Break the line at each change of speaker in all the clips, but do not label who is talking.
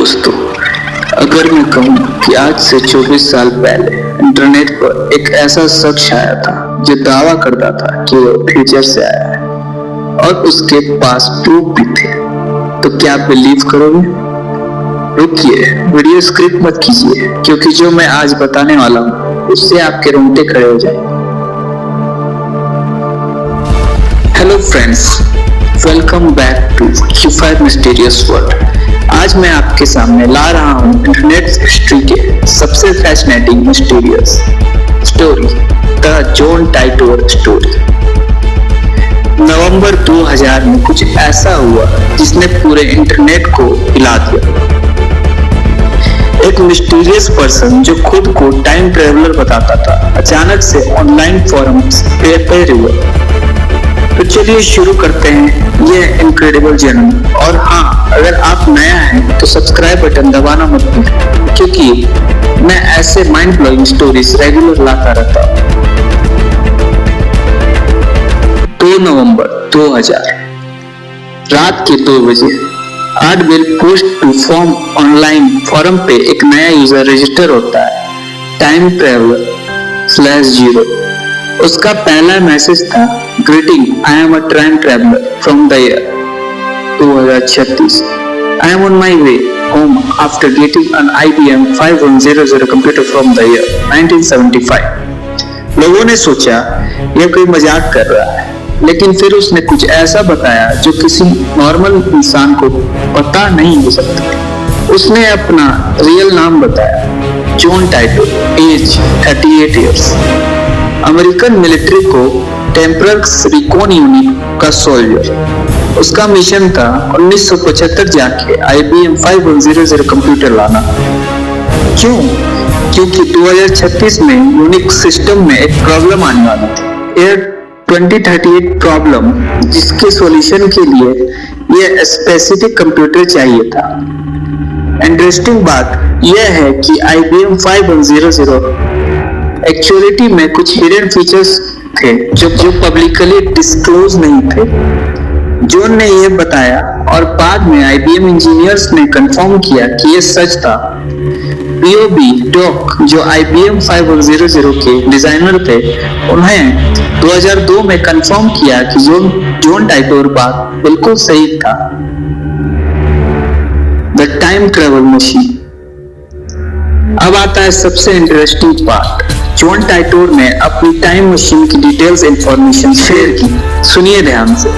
दोस्तों, अगर मैं कहूँ कि आज से 24 साल पहले इंटरनेट पर एक ऐसा शख्स आया था जो दावा करता था कि वो फ्यूचर से आया है और उसके पास प्रूफ भी थे, तो क्या आप बिलीव करोगे? रुकिए, वीडियो स्क्रिप्ट मत कीजिए, क्योंकि जो मैं आज बताने वाला हूँ उससे आपके रोंगटे खड़े हो जाएंगे। Hello friends, welcome back to Q5 mysterious world. आज मैं आपके सामने ला रहा हूँ इंटरनेट हिस्ट्री के सबसे fascinating mysterious story, the John Titor story. November 2000 में कुछ ऐसा हुआ जिसने पूरे इंटरनेट को हिला दिया। एक मिस्टीरियस पर्सन जो खुद को टाइम ट्रेवलर बताता था, अचानक से ऑनलाइन फोरम्स पे पैर हुआ। तो चलिए शुरू करते हैं ये इनक्रेडिबल जर्नी। और हाँ, अगर आप नया हैं तो सब्सक्राइब बटन दबाना मत भूलिए, क्योंकि मैं ऐसे माइंड ब्लोइंग स्टोरीज रेगुलर लाता रहता हूँ। 2 नवंबर 2000 रात के 2 बजे आर्टविल post to form online forum पे एक नया यूजर रजिस्टर होता है, टाइम ट्रेवलर/0। उसका पहला मैसेज था, greeting, I am a time traveller from the year 2036। I am on my way home after getting an IBM 5100 computer from the year 1975। लोगों ने सोचा यह कोई मजाक कर रहा है, लेकिन फिर उसने कुछ ऐसा बताया जो किसी नॉर्मल इंसान को पता नहीं हो सकता। उसने अपना रियल नाम बताया, John Titor, age 38 years, American military को टेम्परल रिकॉन यूनिट का सोल्जर। उसका मिशन था 1975 जाके IBM 5100 कंप्यूटर लाना। क्यों? क्योंकि 2036 में यूनिक्स सिस्टम में एक प्रॉब्लम आने वाला था, एयर 2038 प्रॉब्लम, जिसके सॉल्यूशन के लिए यह स्पेसिफिक कंप्यूटर चाहिए था। इंटरेस्टिंग बात यह है कि IBM 5100 एक्चुअलिटी में कुछ हिडन फीचर्स थे जो पब्लिकली डिस्क्लोज नहीं थे। जॉन ने यह बताया और बाद में IBM इंजीनियर्स ने कंफर्म किया कि यह सच था। BOB डॉक, जो IBM 5100 के डिजाइनर थे, उन्हें 2002 में कंफर्म किया कि जॉन टाइटोर बात बिल्कुल सही था। The time travel machine. अब आता है सबसे इंटरेस्टिंग पार्ट। जॉन टाइटोर ने अपनी टाइम मशीन की डिटेल्स इंफॉर्मेशन शेयर की। सुनिए ध्यान से।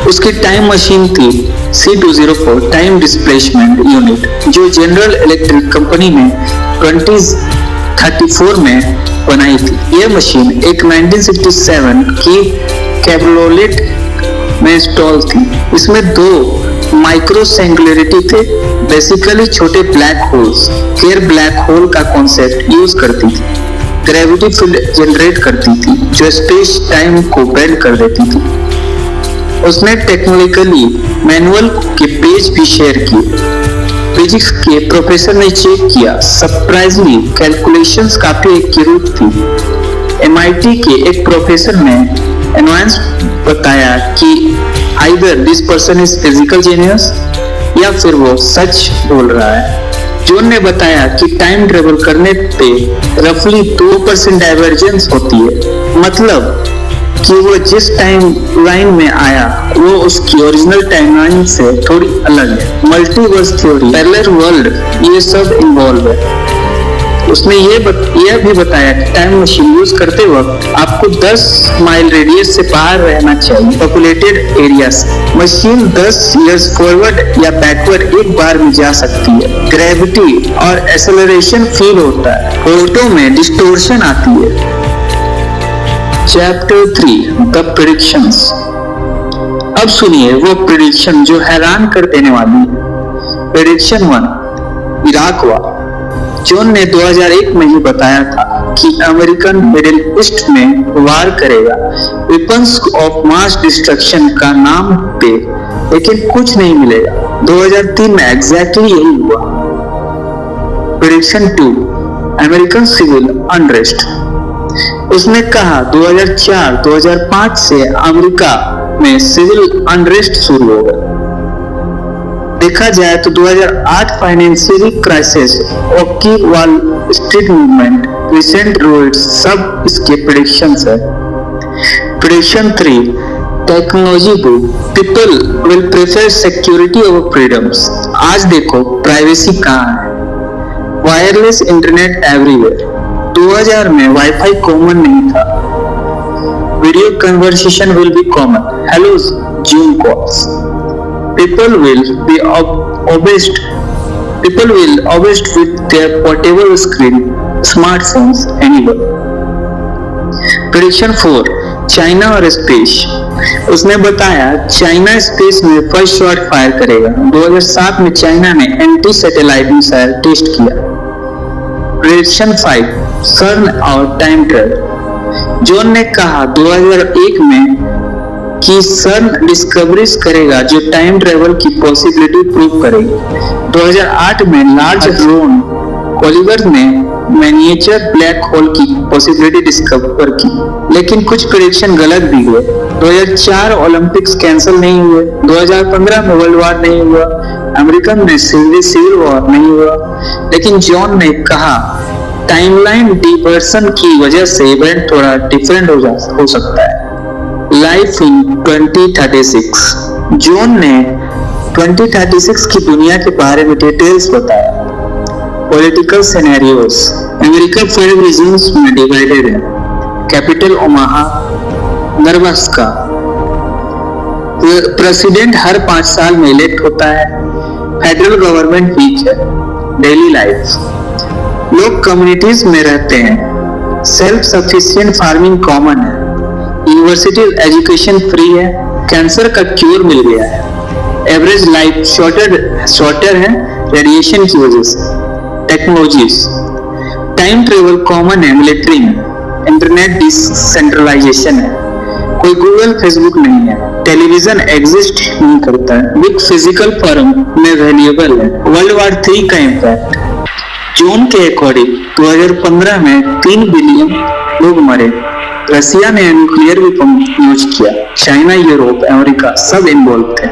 उसकी टाइम मशीन थी C204 टाइम डिस्प्लेसमेंट यूनिट, जो जनरल इलेक्ट्रिक कंपनी ने 2034 में बनाई थी। यह मशीन एक 1967 की कैब्रोलेट में इंस्टॉल थी। इसमें 2 माइक्रो सिंगुलरिटी थे, बेसिकली छोटे black holes. Care black hole का कॉन्सेप्ट यूज करती थी, ग्रेविटी फील्ड जनरेट करती थी जो स्पेस टाइम को बेंड कर देती थी। उसने टेक्निकली मैनुअल के पेज भी शेयर किए। फिजिक्स के प्रोफेसर ने चेक किया, सरप्राइजली कैलकुलेशंस काफी एक्यूरेट थी। MIT के एक प्रोफेसर ने एनवांस बताया कि either this person is physical genius या फिर वो सच बोल रहा है। जॉन ने बताया कि टाइम ट्रेवल करने पे रफली 2% डाइवर्जेंस होती है, मतलब कि वो जिस टाइम लाइन में आया वो उसकी ओरिजिनल टाइमलाइन से थोड़ी अलग है। मल्टीवर्स थ्योरी, पैरेलल वर्ल्ड, ये सब इन्वॉल्व है। उसने यह भी बताया कि टाइम मशीन यूज करते वक्त आपको 10 माइल रेडियस से बाहर रहना चाहिए पॉपुलेटेड एरिया से। मशीन 10 इयर्स फॉरवर्ड या बैकवर्ड एक बार में जा सकती है। ग्रेविटी और एक्सेलरेशन फील होता है, फोटो में डिस्टोर्शन आती है। Chapter 3, the predictions. अब सुनिए वो प्रेडिक्शन जो हैरान कर देने वाली है। प्रेडिक्शन 1, इराक वार। जॉन ने 2001 में ही बताया था कि अमेरिकन मिडिल ईस्ट में वार करेगा, वेपन्स ऑफ मास डिस्ट्रक्शन का नाम पे, लेकिन कुछ नहीं मिलेगा। 2003 में एग्जैक्टली यही हुआ। Prediction 2, American civil unrest. उसने कहा 2004-2005 से अमेरिका में सिविल अनरेस्ट शुरू होगा। देखा जाए तो 2008 financial crisis, Occupy Wall Street movement, recent roads सब इसके प्रेडिक्शंस है। Prediction 3, technology boom, people will prefer security over freedoms. आज देखो प्राइवेसी कहाँ है। वायरलेस इंटरनेट एवरीवेयर, 2000 में वाईफाई कॉमन नहीं था। Video conversation will be common, hello zoom calls. People will obsessed with their portable screen, smartphones, anywhere. Prediction 4, China और space. उसने बताया चाइना स्पेस में फर्स्ट शॉट फायर करेगा। 2007 में चाइना ने एंटी सैटेलाइट मिसाइल टेस्ट किया। प्रेडिक्शन 5, सर्न और टाइम ट्रेवल। जॉन ने कहा 2001 में कि सर्न डिस्कवरीज करेगा जो टाइम ट्रेवल की पॉसिबिलिटी प्रूव करेगी। 2008 में लार्ज ड्रोन कोलिवर ने मिनिएचर ब्लैक होल की पॉसिबिलिटी डिस्कवर की, लेकिन कुछ प्रेडिक्शन गलत भी हुए। 2004 ओलंपिक्स कैंसिल नहीं हुए। 2015 में वर्ल्ड वॉर नहीं हुआ। अमेरिका में सिविल वॉर नहीं हुआ। लेकिन जॉन ने कहा टाइमलाइन डिवर्सन की वजह से इवेंट थोड़ा डिफरेंट हो सकता है। लाइफ इन 2036, जॉन ने 2036 की दुनिया के बारे में डिटेल्स बताया। पॉलिटिकल सिनेरियोस, अमेरिका 5 रीजन्स में डिवाइडेड है। Capital Omaha, Nebraska. प्रेसिडेंट हर 5 साल में इलेक्ट होता है। फेडरल गवर्नमेंट वीक है। डेली लाइफ, लोग कम्युनिटीज में रहते हैं। सेल्फ सफिशिएंट फार्मिंग कॉमन है। यूनिवर्सिटी एजुकेशन फ्री है। कैंसर का क्योर मिल गया है। एवरेज लाइफ शॉर्टर है रेडिएशन की वजह से। टेक्नोलॉजीज, टाइम ट्रेवल कॉमन है मिलिट्री में। इंटरनेट डिसेंट्रलाइजेशन है। कोई गूगल फेसबुक नहीं है। टेलीविजन एग्जिस्ट नहीं करता है। बिग फिजिकल फॉर्म में वैल्यूएबल है। वर्ल्ड वॉर 3 का इम्पैक्ट, जॉन के अकॉर्डिंग 2015 में 3 बिलियन लोग मरे। रसिया ने न्यूक्लियर वेपन यूज किया। चाइना, यूरोप, अमेरिका सब इन्वॉल्व थे।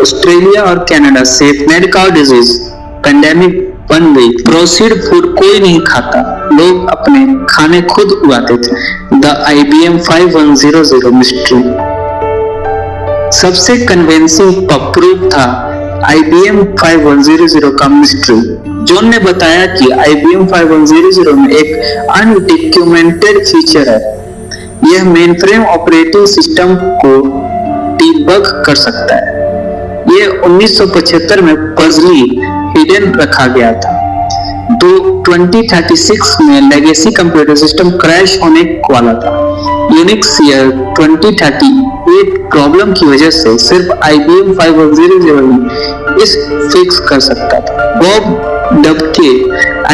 ऑस्ट्रेलिया और कनाडा से मैड काउ डिजीज पेंडेमिक बन गई। प्रोसीड फूड कोई नहीं खाता, लोग अपने खाने खुद उगाते थे। द IBM 5100 मिस्ट्री सबसे कन्विंसिंग प्रूफ था। IBM 5100 का मिस्ट्री। जॉन ने बताया कि IBM 5100 में एक अनडॉक्यूमेंटेड फीचर है। यह मेनफ्रेम ऑपरेटिंग सिस्टम को डीबग कर सकता है। यह 1975 में पर्सली हिडन रखा गया था। 2036 में लेगेसी कंप्यूटर सिस्टम क्रैश होने वाला था। यूनिक्स ईयर 2038 प्रॉब्लम की वजह से सिर्फ IBM 5100 इस फिक्स कर सकता था। बॉब डबके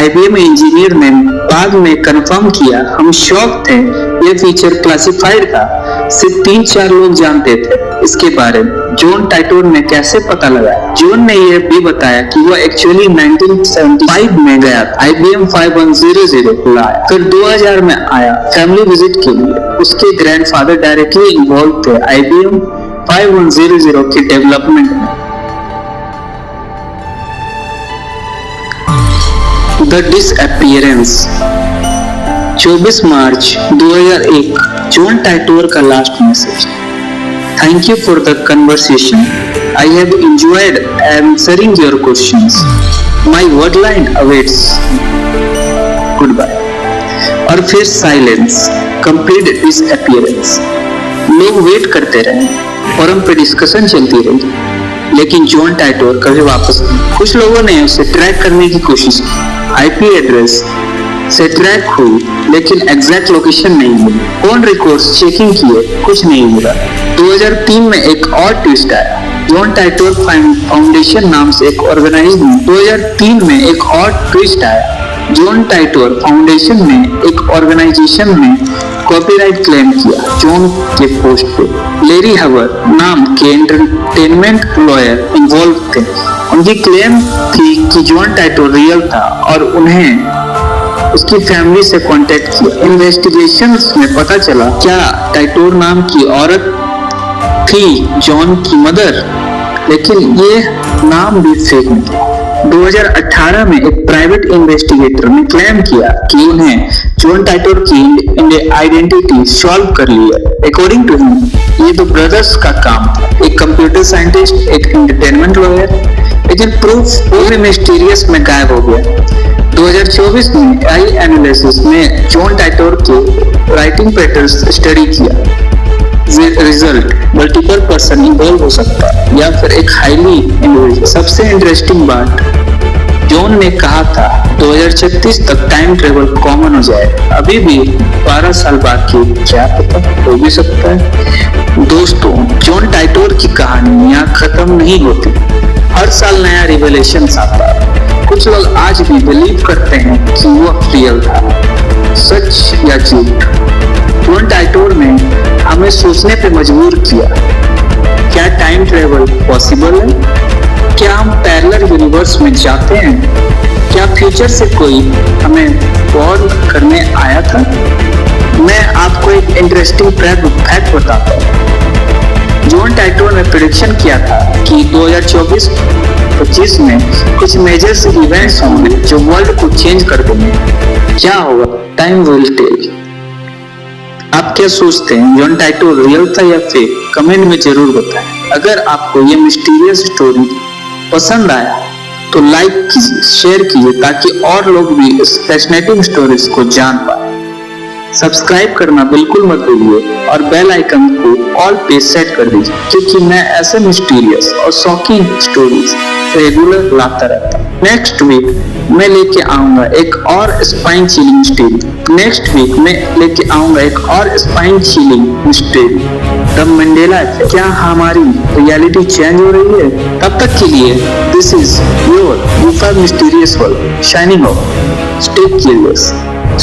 IBM इंजीनियर ने बाद में कंफर्म किया, हम शॉक थे, यह फीचर क्लासिफाइड था, सिर्फ 3-4 लोग जानते थे इसके बारे में। जॉन टाइटोर ने कैसे पता लगाया? जॉन ने यह भी बताया कि वह एक्चुअली 1975 में गया था। IBM 5100 लाया, फिर 2000 में आया फैमिली विजिट के लिए। उसके ग्रैंडफादर डायरेक्टली इन्वॉल्व थे IBM 5100 के डेवलपमेंट में। द डिसअपीयरेंस, 24 मार्च 2001, जॉन टाइटोर का last message. Thank you for the conversation. I have enjoyed answering your questions. My wordline awaits. Goodbye. और फिर साइलेंस, कंप्लीट डिसअपीयरेंस। लोग वेट करते रहे, फोरम पे डिस्कशन चलती रही, लेकिन जॉन टाइटोर कभी वापस नहीं। कुछ लोगों ने उसे ट्रैक करने की कोशिश की। IP एड्रेस से ट्रैक हुई, लेकिन एग्जैक्ट लोकेशन नहीं मिली। फोन रिकॉर्ड्स चेकिंग किए, कुछ नहीं मिला। 2003 में एक और ट्विस्ट आया। जॉन टाइटोर फाउंडेशन नाम से एक ऑर्गेनाइजेशन 2003 में एक और ट्विस्ट आया। जॉन टाइटोर फाउंडेशन ने एक ऑर्गेनाइजेशन में कॉपीराइट क्लेम किया जॉन के पोस्ट पे। लेरी हवर नाम के एंटरटेनमेंट लॉयर इन्वॉल्व थे। उनकी क्लेम थी कि जॉन टाइटोर रियल था और उन्हें उसकी फैमिली से कांटेक्ट किया। इन्वेस्टिगेशंस में पता चला क्या टाइटोर नाम की औरत थी जॉन की मदर। लेकिन ये नाम भी फेक निकला। 2018 में एक प्राइवेट इन्वेस्टिगेटर ने क्लेम किया कि उन्हें जॉन टाइटोर की आइडेंटिटी सॉल्व कर ली है। अकॉर्डिंग टू हिम ये दो ब्रदर्स का काम था, एक कंप्यूटर साइंटिस्ट, एक एंटरटेनमेंट लॉयर, लेकिन प्रूफ वो भी मिस्टीरियस में गायब हो गया। 2024 में आई एनालिसिस ने जॉन टाइटोर के राइटिंग पैटर्न्स स्टडी किया। रिजल्ट मल्टीपल पर्सन इन्वॉल्व हो सकता है या फिर एक हाईली इंडिविजुअल। सबसे इंटरेस्टिंग बात, जॉन ने कहा था 2036 तक टाइम ट्रेवल कॉमन हो जाए। अभी भी 12 साल बाकी, क्या पता हो भी सकता है। दोस्तों, जॉन टाइटोर की कहानी यहाँ खत्म नहीं होती, हर साल नया रिवेलेशन आता है। कुछ लोग आज भी बिलीव करते हैं कि वो रियल था। सच या झूठ, जॉन टाइटोर ने हमें सोचने पे मजबूर किया। क्या टाइम ट्रेवल पॉसिबल है? क्या हम पैरेलल यूनिवर्स में जाते हैं? क्या फ्यूचर से कोई हमें कॉल करने आया था? मैं आपको एक इंटरेस्टिंग फैक्ट बताता हूँ। जॉन टाइटोर ने प्रेडिक्शन किया था कि 2024-25 में कुछ मेजर इवेंट्स होंगे जो वर्ल्ड को चेंज कर देंगे। क्या होगा? Time will tell. आप क्या सोचते हैं, जॉन टाइटोर रियल था या फेक? कमेंट में जरूर बताएं। अगर आपको ये मिस्टीरियस स्टोरी पसंद आया तो लाइक कीजिए, शेयर कीजिए ताकि और लोग भी इस फैसिनेटिंग स्टोरीज को जान पाए। सब्सक्राइब करना बिल्कुल मत भूलिए और बेल आइकन को ऑल पे सेट कर दीजिए, क्योंकि मैं ऐसे मिस्टीरियस और शॉकिंग स्टोरीज रेगुलर लाता रहता हूँ। नेक्स्ट वीक मैं लेके आऊंगा एक और spine chilling story. The Mandela effect. क्या हमारी रियलिटी चेंज हो रही है? तब तक के लिए this is your UEFA mysterious world shining of. Stay curious,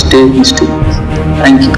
stay mysterious. Thank you.